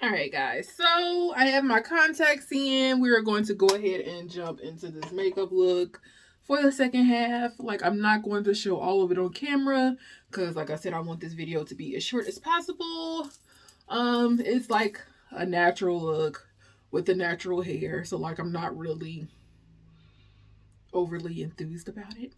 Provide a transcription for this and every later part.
Alright guys, so I have my contacts in. We are going to go ahead and jump into this makeup look for the second half. Like, I'm not going to show all of it on camera because, like I said, I want this video to be as short as possible. It's like a natural look with the natural hair, so like I'm not really overly enthused about it.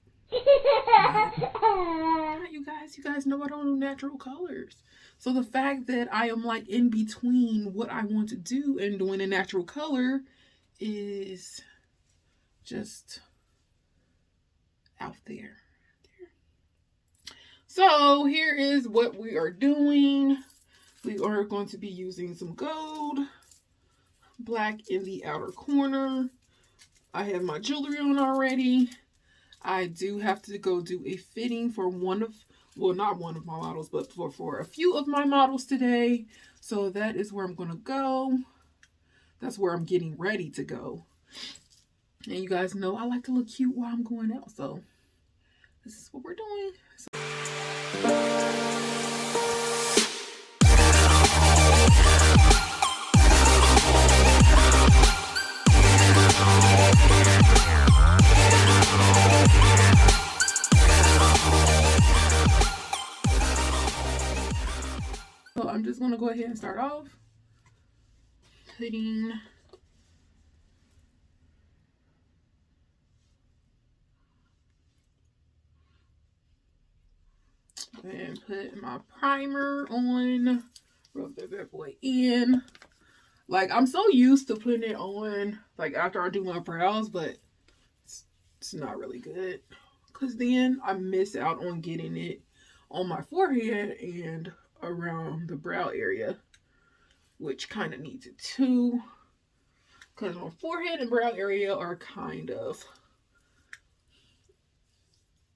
You guys know I don't do natural colors. So the fact that I am like in between what I want to do and doing a natural color is just out there. So here is what we are doing. We are going to be using some gold, black in the outer corner. I have my jewelry on already. I do have to go do a fitting for not one of my models, but for a few of my models today. So that is where I'm going to go. That's where I'm getting ready to go. And you guys know I like to look cute while I'm going out. So this is what we're doing. So I'm just going to go ahead and start off putting and put my primer on, rub that bad boy in. Like, I'm so used to putting it on like after I do my brows, but it's not really good because then I miss out on getting it on my forehead and around the brow area, which kind of needs it too, because my forehead and brow area are kind of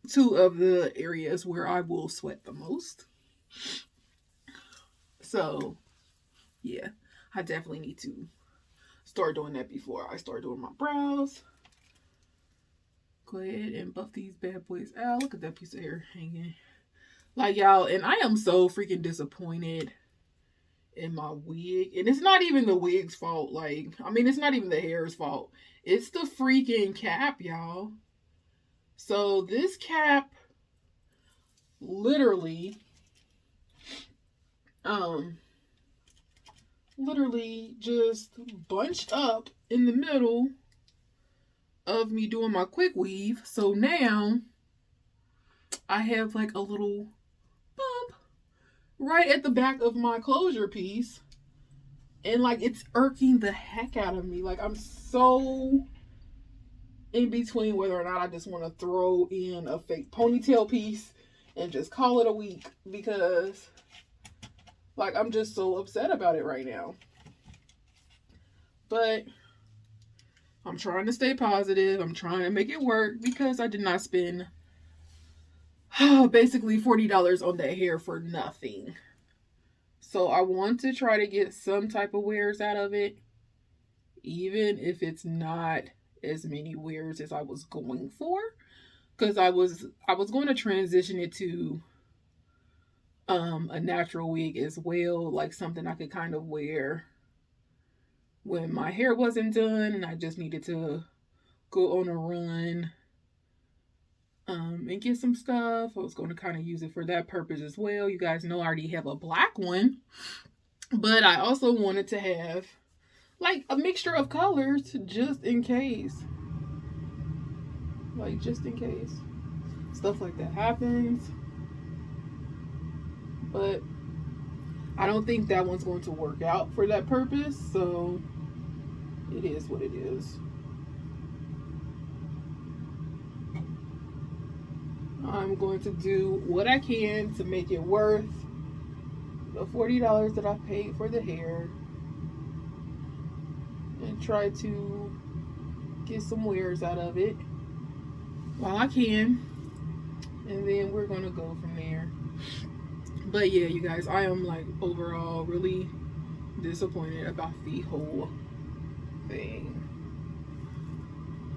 two of the areas where I will sweat the most. So yeah, I definitely need to start doing that before I start doing my brows. Go ahead and buff these bad boys out. Look at that piece of hair hanging. Like, y'all, and I am so freaking disappointed in my wig. And it's not even the wig's fault. Like, I mean, it's not even the hair's fault. It's the freaking cap, y'all. So this cap literally just bunched up in the middle of me doing my quick weave. So now I have like a little bump right at the back of my closure piece, and like it's irking the heck out of me. Like, I'm so in between whether or not I just want to throw in a fake ponytail piece and just call it a week, because like I'm just so upset about it right now. But I'm trying to stay positive. I'm trying to make it work because I did not spend basically $40 on that hair for nothing. So I want to try to get some type of wears out of it, even if it's not as many wears as I was going for, because I was going to transition it to a natural wig as well, like something I could kind of wear when my hair wasn't done and I just needed to go on a run and get some stuff. I was going to kind of use it for that purpose as well. You guys know I already have a black one, but I also wanted to have like a mixture of colors just in case. Like, just in case stuff like that happens. But I don't think that one's going to work out for that purpose, so it is what it is. I'm going to do what I can to make it worth the $40 that I paid for the hair and try to get some wears out of it while I can, and then we're gonna go from there. But yeah, you guys, I am like overall really disappointed about the whole thing.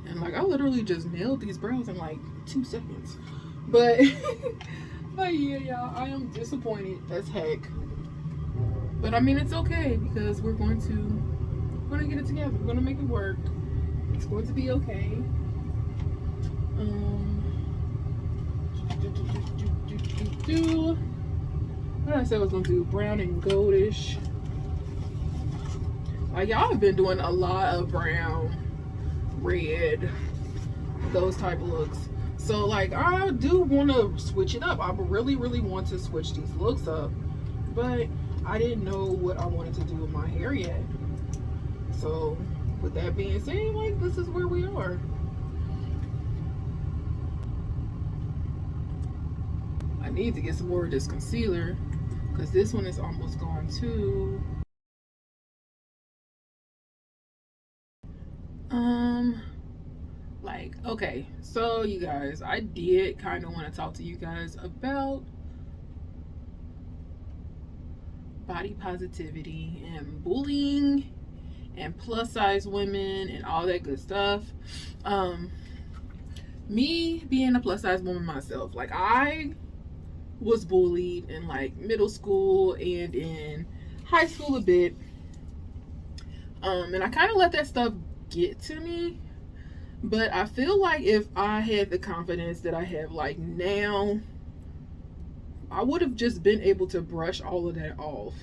And like, I literally just nailed these brows in like 2 seconds. But yeah, y'all, I am disappointed as heck But I mean, it's okay because we're going to get it together. We're going to make it work. It's going to be okay. What did I say I was going to do? Brown and goldish. Like, y'all have been doing a lot of brown, red, those type of looks. So, like, I do want to switch it up. I really, really want to switch these looks up. But I didn't know what I wanted to do with my hair yet. So, with that being said, like, this is where we are. I need to get some more of this concealer because this one is almost gone too. Like, okay, so you guys, I did kind of want to talk to you guys about body positivity and bullying and plus size women and all that good stuff. Me being a plus size woman myself, like, I was bullied in like middle school and in high school a bit. And I kind of let that stuff get to me. But I feel like if I had the confidence that I have like now, I would have just been able to brush all of that off.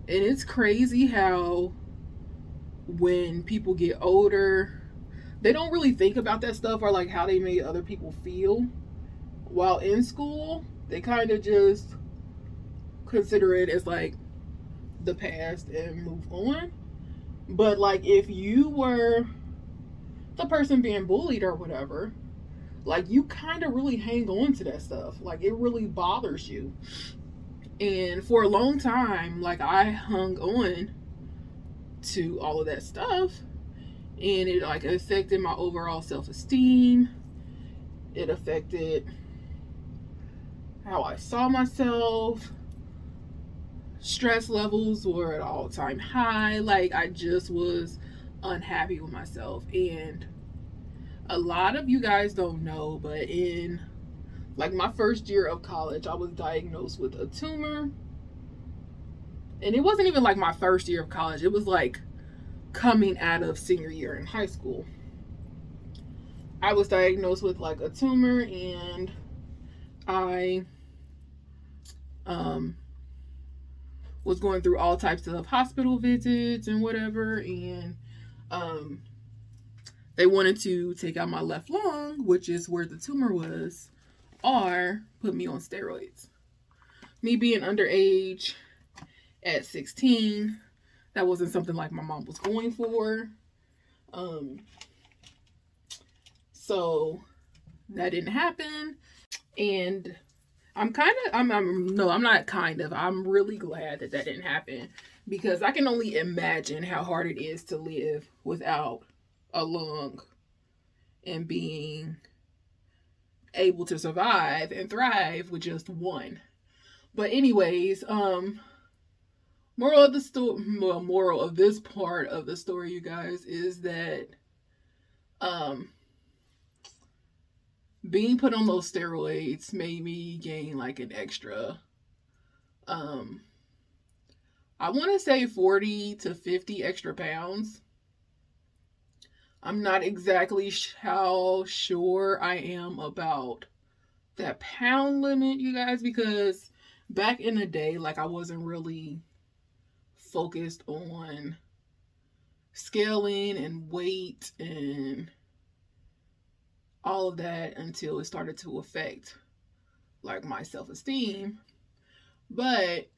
And it's crazy how when people get older, they don't really think about that stuff or like how they made other people feel. While in school, they kind of just consider it as like the past and move on. But like if you were the person being bullied or whatever, like you kind of really hang on to that stuff. Like it really bothers you. And for a long time, like I hung on to all of that stuff, and it like affected my overall self-esteem. It affected how I saw myself. Stress levels were at all-time high. Like I just was unhappy with myself. And a lot of you guys don't know, but in like my first year of college, I was diagnosed with a tumor. And it wasn't even like my first year of college. It was like coming out of senior year in high school. I was diagnosed with like a tumor, and I was going through all types of hospital visits and whatever, and they wanted to take out my left lung, which is where the tumor was, or put me on steroids. Me being underage at 16, that wasn't something like my mom was going for. So that didn't happen. And I'm really glad that didn't happen, because I can only imagine how hard it is to live without a lung and being able to survive and thrive with just one. But anyways, moral of this part of the story, you guys, is that being put on those steroids made me gain like an extra I want to say 40 to 50 extra pounds. I'm not exactly how sure I am about that pound limit, you guys, because back in the day, like I wasn't really focused on scaling and weight and all of that until it started to affect like my self-esteem. But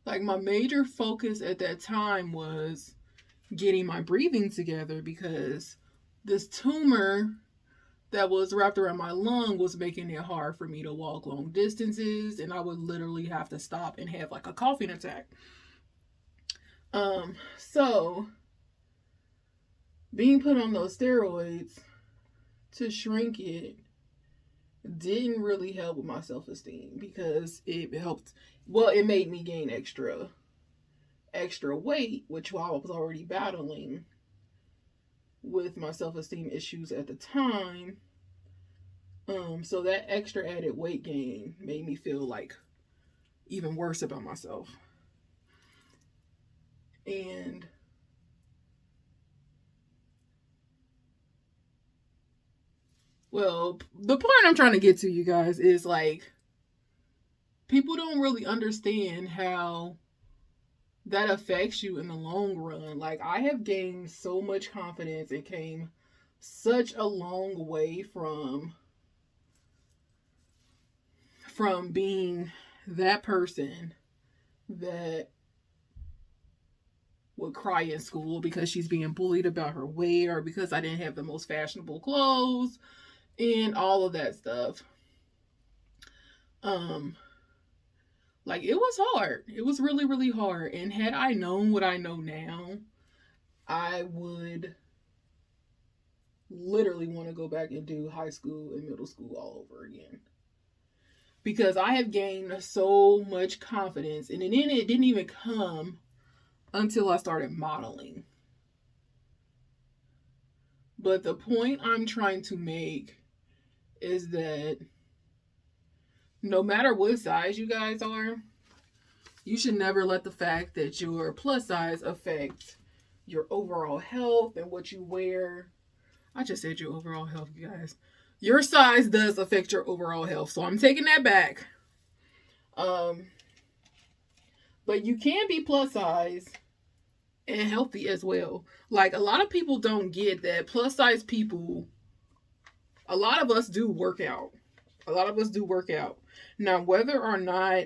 like my major focus at that time was getting my breathing together, because this tumor that was wrapped around my lung was making it hard for me to walk long distances, and I would literally have to stop and have like a coughing attack. So being put on those steroids to shrink it didn't really help with my self-esteem, because it made me gain extra weight, which while I was already battling with my self-esteem issues at the time. So that extra added weight gain made me feel like even worse about myself. And well, the point I'm trying to get to, you guys, is like people don't really understand how that affects you in the long run. Like, I have gained so much confidence and came such a long way from being that person that would cry in school because she's being bullied about her weight, or because I didn't have the most fashionable clothes and all of that stuff. Um like, it was hard. It was really, really hard. And had I known what I know now, I would literally want to go back and do high school and middle school all over again. Because I have gained so much confidence. And then it didn't even come until I started modeling. But the point I'm trying to make is that no matter what size you guys are, you should never let the fact that you're plus size affect your overall health and what you wear. I just said your overall health, you guys. Your size does affect your overall health, so I'm taking that back. But you can be plus size and healthy as well. Like, a lot of people don't get that plus size people, a lot of us do work out. Now, whether or not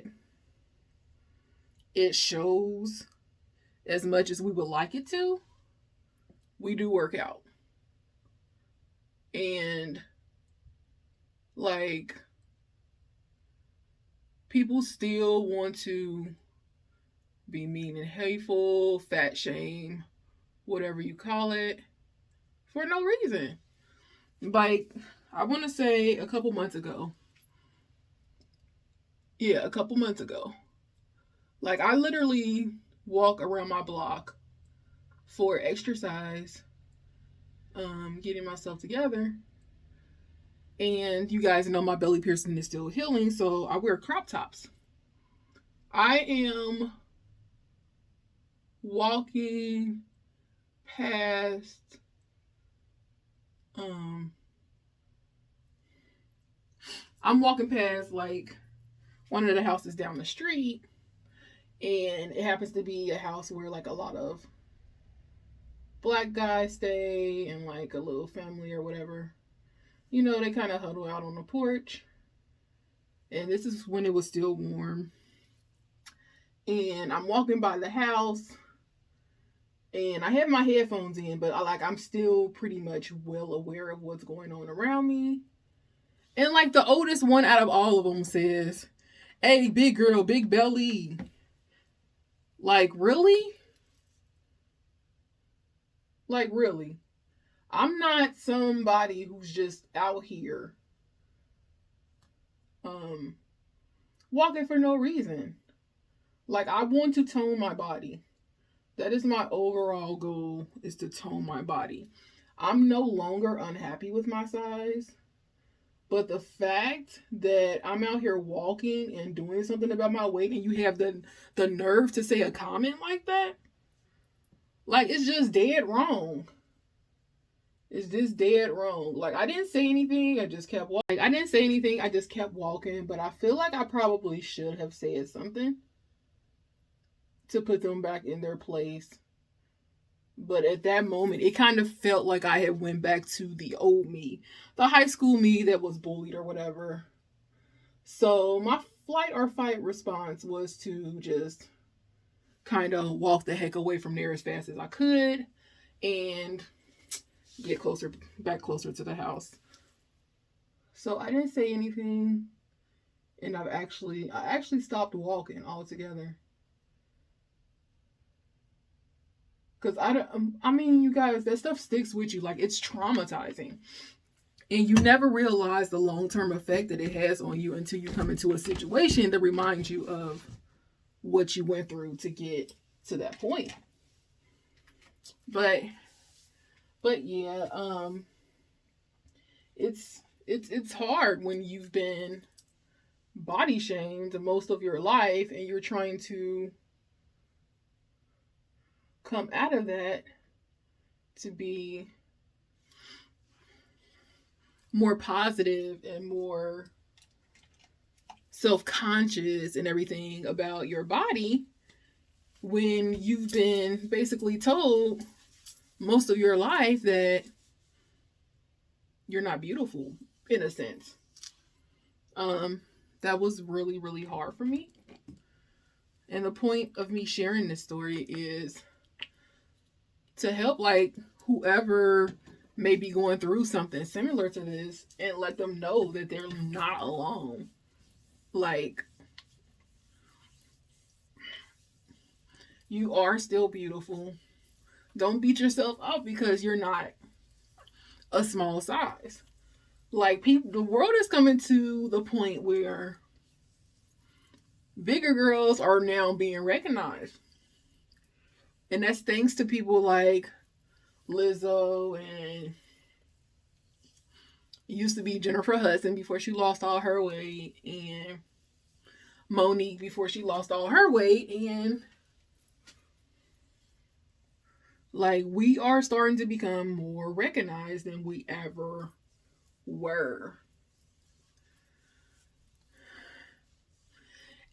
it shows as much as we would like it to, we do work out. And like, people still want to be mean and hateful, fat shame, whatever you call it, for no reason. Like, I want to say a couple months ago. Like, I literally walk around my block for exercise, getting myself together. And you guys know my belly piercing is still healing, so I wear crop tops. I am walking past like one of the houses down the street, and it happens to be a house where like a lot of black guys stay, and like a little family or whatever. You know, they kind of huddle out on the porch. And this is when it was still warm. And I'm walking by the house, and I have my headphones in, but I'm still pretty much well aware of what's going on around me. And like, the oldest one out of all of them says, "Hey, big girl, big belly." Like, really? Like, really? I'm not somebody who's just out here walking for no reason. Like, I want to tone my body. That is my overall goal, is to tone my body. I'm no longer unhappy with my size. But the fact that I'm out here walking and doing something about my weight, and you have the nerve to say a comment like that, like, it's just dead wrong. It's just dead wrong. Like, I didn't say anything. I just kept walking. But I feel like I probably should have said something to put them back in their place. But at that moment, it kind of felt like I had went back to the old me, the high school me that was bullied or whatever. So my flight or fight response was to just kind of walk the heck away from there as fast as I could and get back closer to the house. So I didn't say anything, and I actually stopped walking altogether. Because I mean, you guys, that stuff sticks with you. Like, it's traumatizing. And you never realize the long-term effect that it has on you until you come into a situation that reminds you of what you went through to get to that point. But yeah, it's hard when you've been body shamed most of your life, and you're trying to come out of that to be more positive and more self-conscious and everything about your body when you've been basically told most of your life that you're not beautiful in a sense. That was really, really hard for me. And the point of me sharing this story is to help like whoever may be going through something similar to this and let them know that they're not alone. Like, you are still beautiful. Don't beat yourself up because you're not a small size. Like, people, the world is coming to the point where bigger girls are now being recognized. And that's thanks to people like Lizzo, and it used to be Jennifer Hudson before she lost all her weight, and Monique before she lost all her weight. And like, we are starting to become more recognized than we ever were.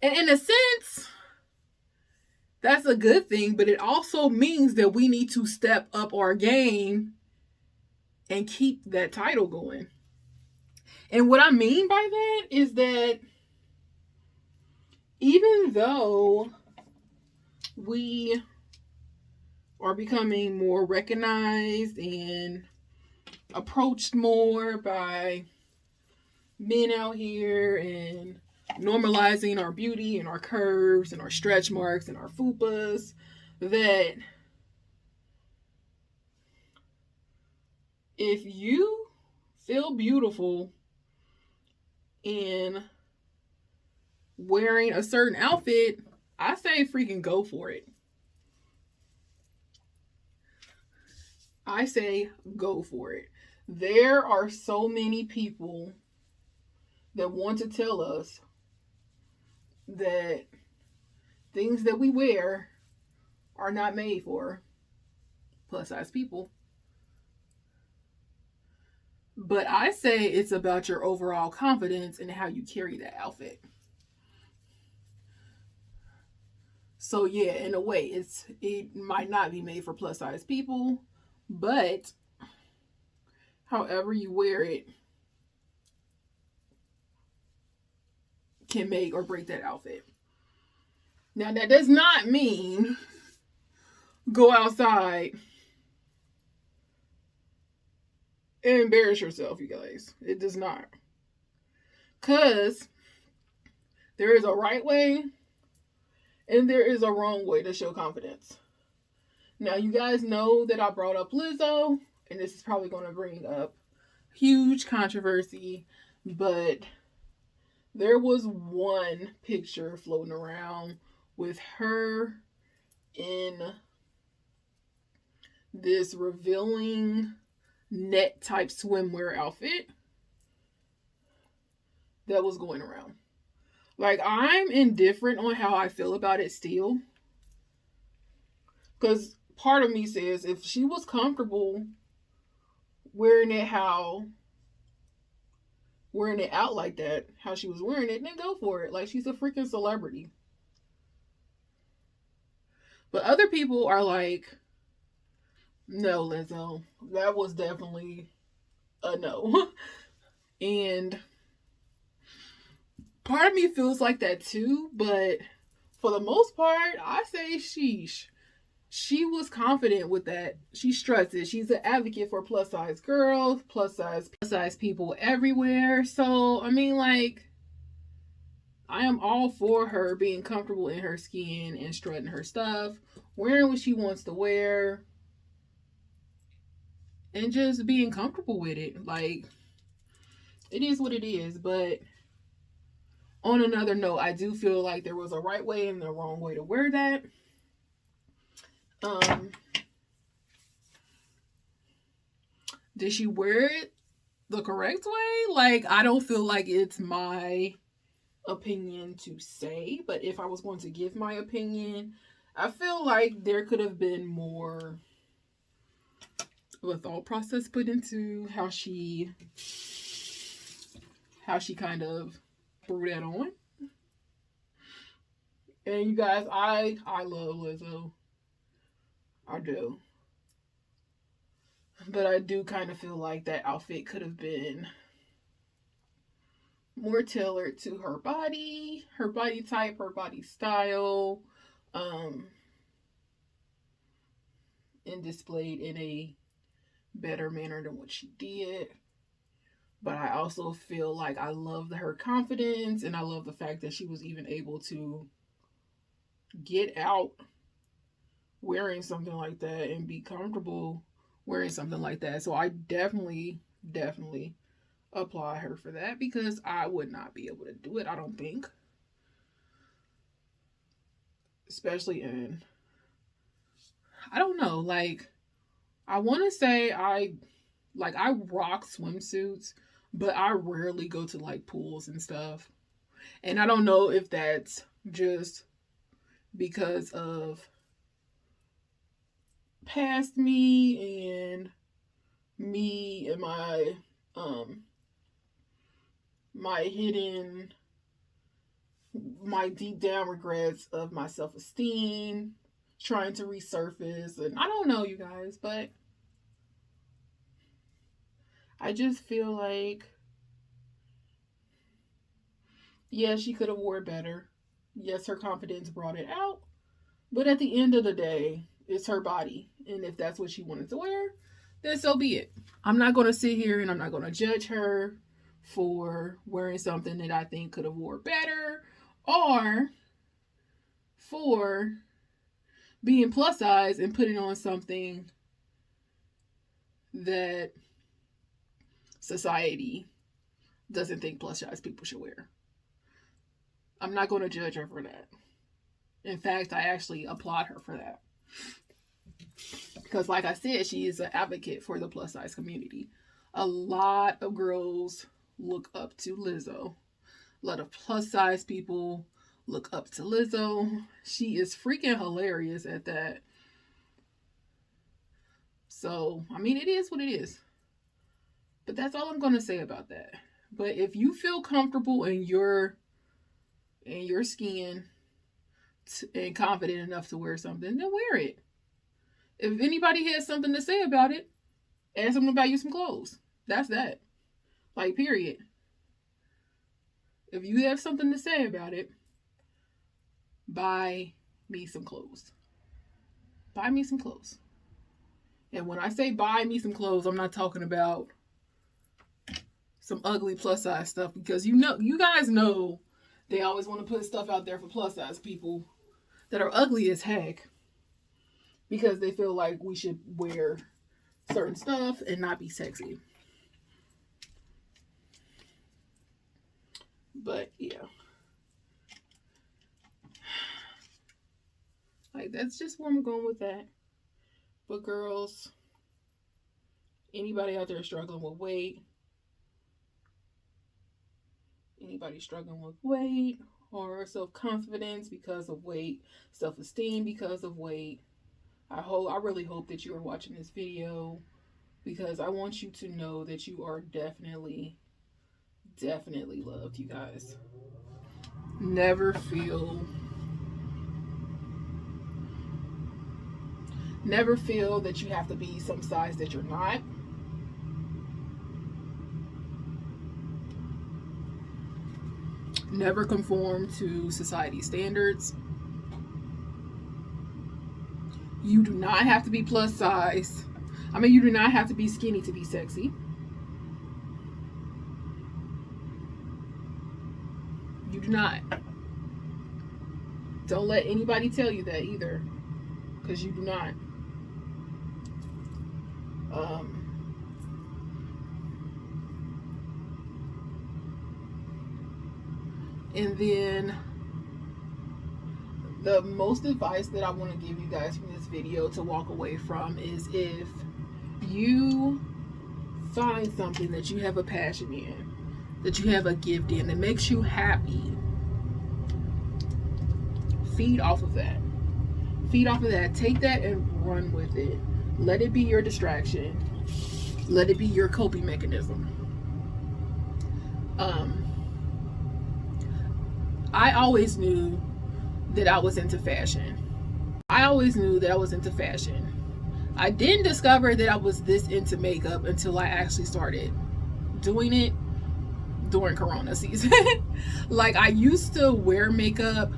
And in a sense, that's a good thing, but it also means that we need to step up our game and keep that title going. And what I mean by that is that even though we are becoming more recognized and approached more by men out here and normalizing our beauty and our curves and our stretch marks and our fupas, that if you feel beautiful in wearing a certain outfit, I say freaking go for it. I say go for it. There are so many people that want to tell us that things that we wear are not made for plus size people. But I say it's about your overall confidence and how you carry that outfit. So yeah, in a way, it might not be made for plus size people, but however you wear it can make or break that outfit. Now, that does not mean go outside and embarrass yourself, you guys. It does not. Because there is a right way and there is a wrong way to show confidence. Now, you guys know that I brought up Lizzo, and this is probably going to bring up huge controversy, but there was one picture floating around with her in this revealing net type swimwear outfit that was going around. Like, I'm indifferent on how I feel about it still. Because part of me says if she was comfortable wearing it out like that, how she was wearing it, then go for it. Like, she's a freaking celebrity. But other people are like, no, Lizzo, that was definitely a no. And part of me feels like that too, but for the most part, I say sheesh. She was confident with that. She struts it. She's an advocate for plus size girls, plus size people everywhere. So, I mean, like, I am all for her being comfortable in her skin and strutting her stuff, wearing what she wants to wear, and just being comfortable with it. Like, it is what it is. But on another note, I do feel like there was a right way and a wrong way to wear that. Did she wear it the correct way? Like, I don't feel like it's my opinion to say, but if I was going to give my opinion, I feel like there could have been more of a thought process put into how she kind of threw that on. And you guys, I love Lizzo. I do. But I do kind of feel like that outfit could have been more tailored to her body type, her body style, and displayed in a better manner than what she did. But I also feel like I love her confidence, and I love the fact that she was even able to get out wearing something like that and be comfortable wearing something like that. So I definitely applaud her for that, because I would not be able to do it, I don't think. Especially in, I don't know, like, I want to say I rock swimsuits, but I rarely go to like pools and stuff. And I don't know if that's just because of past me and my my deep down regrets of my self-esteem trying to resurface, and I don't know, you guys, but I just feel like, yeah, she could have wore better. Yes, her confidence brought it out, but at the end of the day, it's her body, and if that's what she wanted to wear, then so be it. I'm not going to sit here and I'm not going to judge her for wearing something that I think could have wore better, or for being plus size and putting on something that society doesn't think plus size people should wear. I'm not going to judge her for that. In fact, I actually applaud her for that. Because like I said, she is an advocate for the plus size community. A lot of girls look up to Lizzo. A lot of plus size people look up to Lizzo. She is freaking hilarious at that. So, I mean, it is what it is. But that's all I'm going to say about that. But if you feel comfortable in your skin and confident enough to wear something, then wear it. If anybody has something to say about it, ask them to buy you some clothes. That's that. Like, period. If you have something to say about it, buy me some clothes. Buy me some clothes. And when I say buy me some clothes, I'm not talking about some ugly plus size stuff, because you guys know they always want to put stuff out there for plus size people that are ugly as heck, because they feel like we should wear certain stuff and not be sexy. But yeah, like, that's just where I'm going with that. But girls, anybody out there struggling with weight, anybody struggling with weight or self-confidence because of weight, self-esteem because of weight, I really hope that you are watching this video, because I want you to know that you are definitely loved, you guys. Never feel that you have to be some size that you're not. Never conform to society standards. You do not have to be plus size. I mean, you do not have to be skinny to be sexy. You do not. Don't let anybody tell you that either, because you do not. And then the most advice that I want to give you guys from this video to walk away from is, if you find something that you have a passion in, that you have a gift in, that makes you happy, feed off of that. feed off of that. Take that and run with it. Let it be your distraction. Let it be your coping mechanism. I always knew that I was into fashion. I didn't discover that I was this into makeup until I actually started doing it during Corona season. Like, I used to wear makeup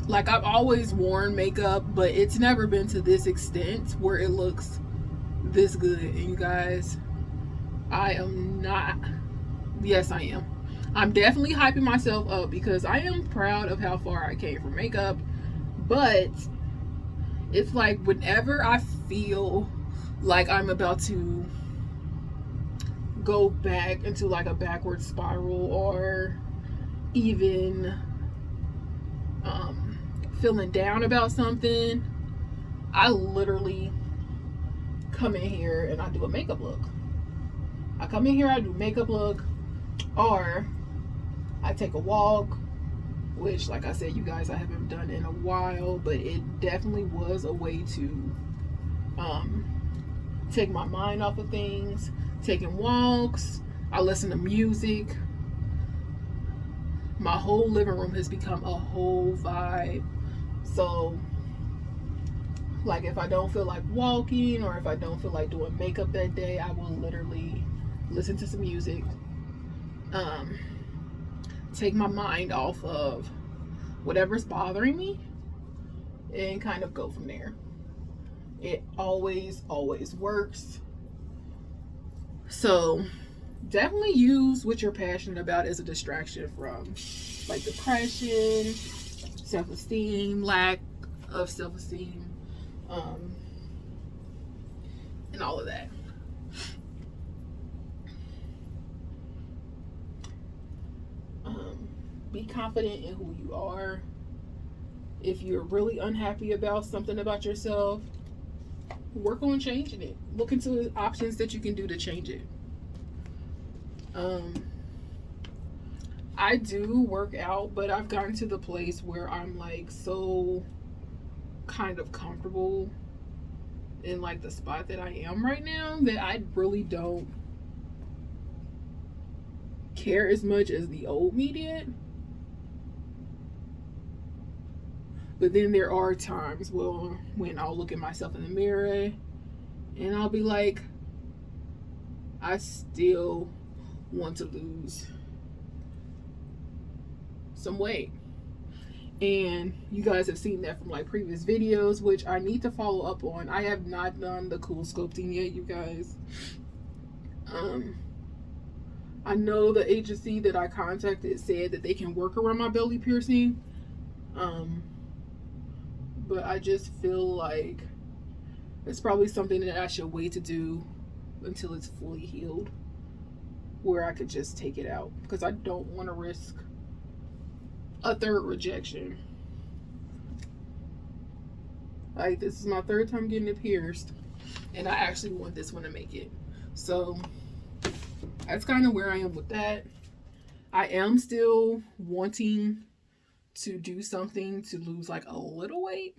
like, I've always worn makeup, but it's never been to this extent where it looks this good. And you guys, I am not. Yes, I am. I'm definitely hyping myself up because I am proud of how far I came from makeup. But it's like whenever I feel like I'm about to go back into like a backward spiral, or even feeling down about something, I literally come in here and I do a makeup look. Or I take a walk, which, like I said, you guys, I haven't done in a while, but it definitely was a way to take my mind off of things. Taking walks, I listen to music. My whole living room has become a whole vibe. So, like, if I don't feel like walking, or if I don't feel like doing makeup that day, I will literally listen to some music, take my mind off of whatever's bothering me, and kind of go from there. It always works. So definitely use what you're passionate about as a distraction from, like, depression, self-esteem, lack of self-esteem, and all of that. Be confident in who you are. If you're really unhappy about something about yourself, work on changing it. Look into options that you can do to change it. I do work out, but I've gotten to the place where I'm like so kind of comfortable in like the spot that I am right now that I really don't care as much as the old me did. But then there are times when I'll look at myself in the mirror and I'll be like, I still want to lose some weight. And you guys have seen that from like previous videos, which I need to follow up on. I have not done the cool sculpting yet, you guys. I know the agency that I contacted said that they can work around my belly piercing. But I just feel like it's probably something that I should wait to do until it's fully healed, where I could just take it out, because I don't want to risk a third rejection. Like, this is my third time getting it pierced, and I actually want this one to make it. So that's kind of where I am with that. I am still wanting to do something to lose like a little weight,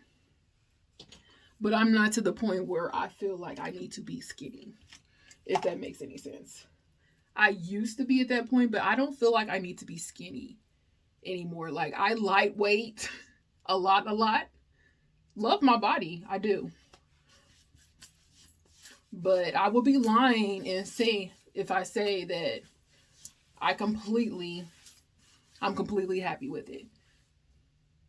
but I'm not to the point where I feel like I need to be skinny, if that makes any sense. I used to be at that point, but I don't feel like I need to be skinny anymore. Like, I lightweight a lot. Love my body, I do. But I will be lying and say if I say that I'm completely happy with it.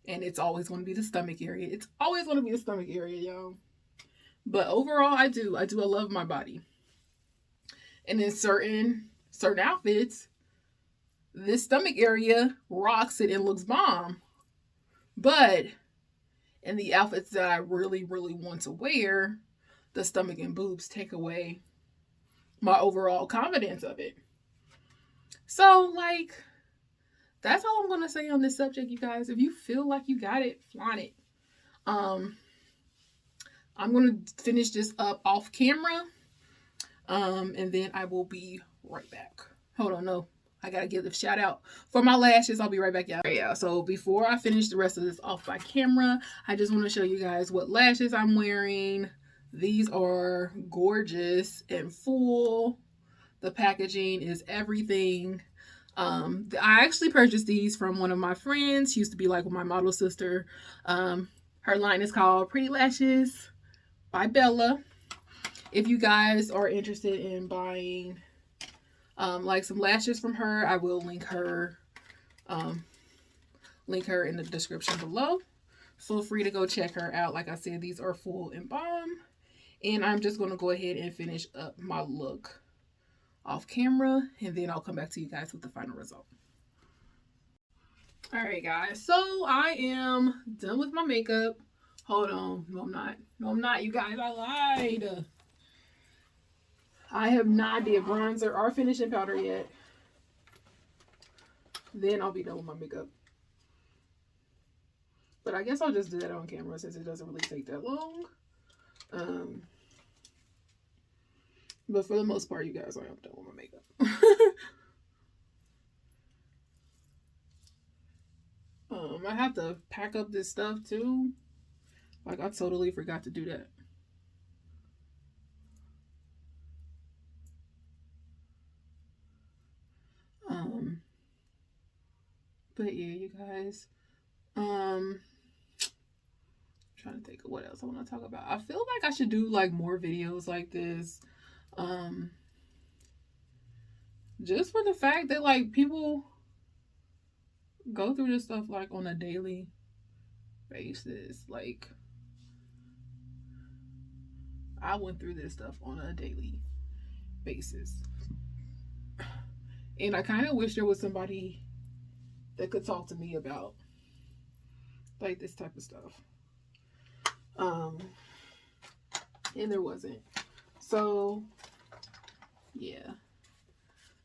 And it's always going to be the stomach area. It's always going to be the stomach area, y'all. But overall, I love my body. And in certain outfits, this stomach area rocks it and looks bomb. But in the outfits that I really, really want to wear, the stomach and boobs take away my overall confidence of it. So, like, that's all I'm going to say on this subject, you guys. If you feel like you got it, flaunt it. I'm going to finish this up off camera. And then I will be right back. Hold on, no. I gotta give a shout out for my lashes. I'll be right back, y'all. Yeah, so before I finish the rest of this off by camera, I just want to show you guys what lashes I'm wearing. These are gorgeous and full. The packaging is everything. I actually purchased these from one of my friends. She used to be like my model sister. Her line is called Pretty Lashes by Bella. If you guys are interested in buying like some lashes from her, I will link her in the description below. Feel free to go check her out. Like I said, these are full and bomb. And I'm just going to go ahead and finish up my look off camera, and then I'll come back to you guys with the final result. All right, guys. So I am done with my makeup. Hold on. No, I'm not. No, I'm not. You guys, I lied. I have not did bronzer or finishing powder yet. Then I'll be done with my makeup. But I guess I'll just do that on camera since it doesn't really take that long. But for the most part, you guys, I am done with my makeup. I have to pack up this stuff too. Like, I totally forgot to do that. But yeah, you guys. I'm trying to think of what else I want to talk about. I feel like I should do like more videos like this. Just for the fact that like people go through this stuff like on a daily basis. Like, I went through this stuff on a daily basis. And I kind of wish there was somebody that could talk to me about like this type of stuff. And there wasn't. So yeah,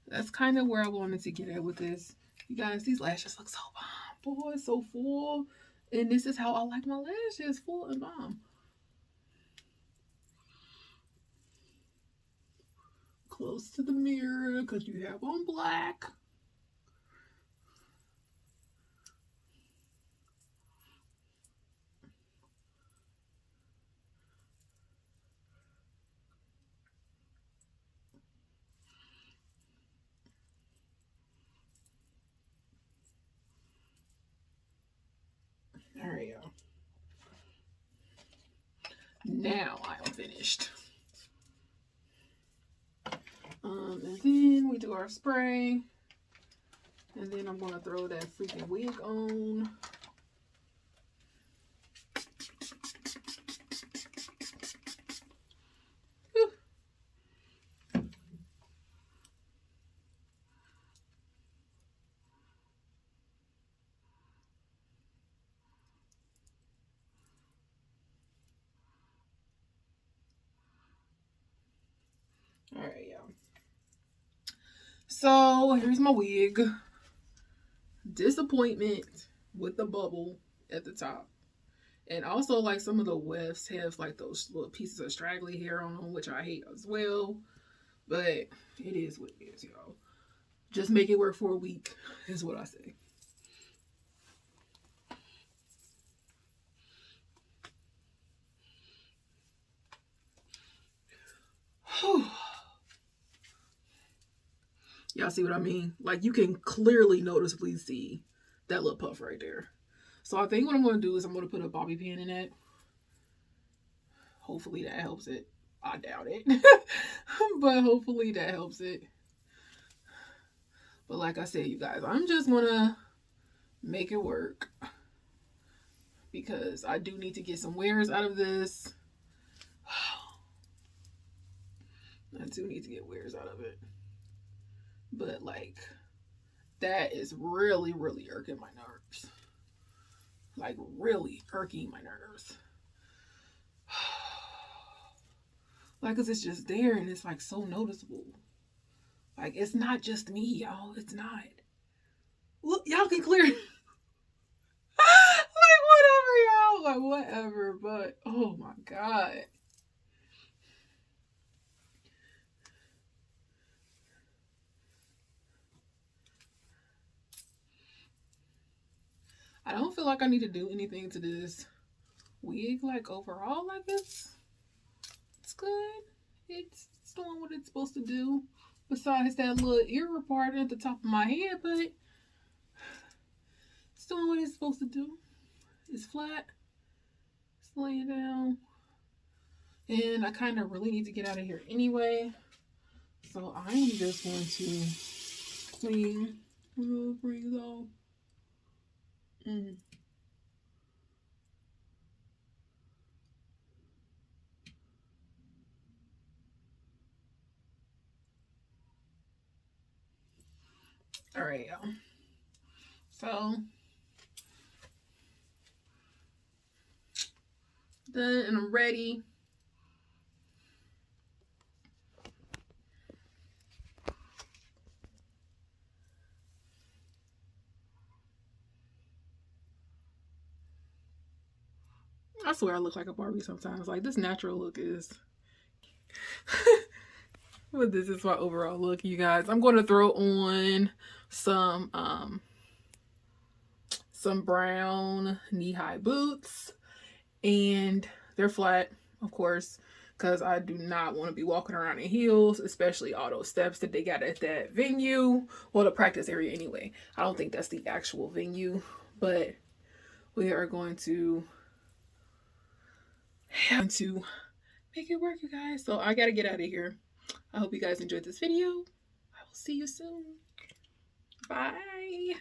that's kind of where I wanted to get at with this. You guys, these lashes look so bomb. Boy, so full. And this is how I like my lashes, full and bomb. Close to the mirror because you have on black. All right, y'all. Now I am finished. And then we do our spray. And then I'm going to throw that freaking wig on. Whew. All right, y'all. So here's my wig. Disappointment with the bubble at the top. And also, like, some of the wefts have like those little pieces of straggly hair on them, which I hate as well. But it is what it is, y'all. Just make it work for a week, is what I say. Y'all see what I mean? Like, you can clearly noticeably see that little puff right there. So I think what I'm going to do is I'm going to put a bobby pin in it. Hopefully that helps it. I doubt it. But hopefully that helps it. But like I said, you guys, I'm just going to make it work. Because I do need to get some wears out of this. I do need to get wears out of it. But like, that is really, really irking my nerves. Like, really irking my nerves. Like, cause it's just there and it's like so noticeable. Like, it's not just me, y'all. It's not. Look, y'all can clear. Like, whatever, y'all. Like, whatever. But, oh my God. I don't feel like I need to do anything to this wig. Like overall, I guess it's good. It's doing what it's supposed to do. Besides that little ear part at the top of my head, but it's doing what it's supposed to do. It's flat. It's laying down. And I kind of really need to get out of here anyway. So I am just going to clean the rings off. All right, y'all. So done and I'm ready. I swear I look like a Barbie sometimes. Like this natural look is but this is my overall look, you guys. I'm going to throw on some brown knee-high boots, and they're flat, of course, because I do not want to be walking around in heels, especially all those steps that they got at that venue. Well, the practice area anyway. I don't think that's the actual venue, but we are going to have to make it work, you guys. So I got to get out of here. I hope you guys enjoyed this video. I will see you soon. Bye.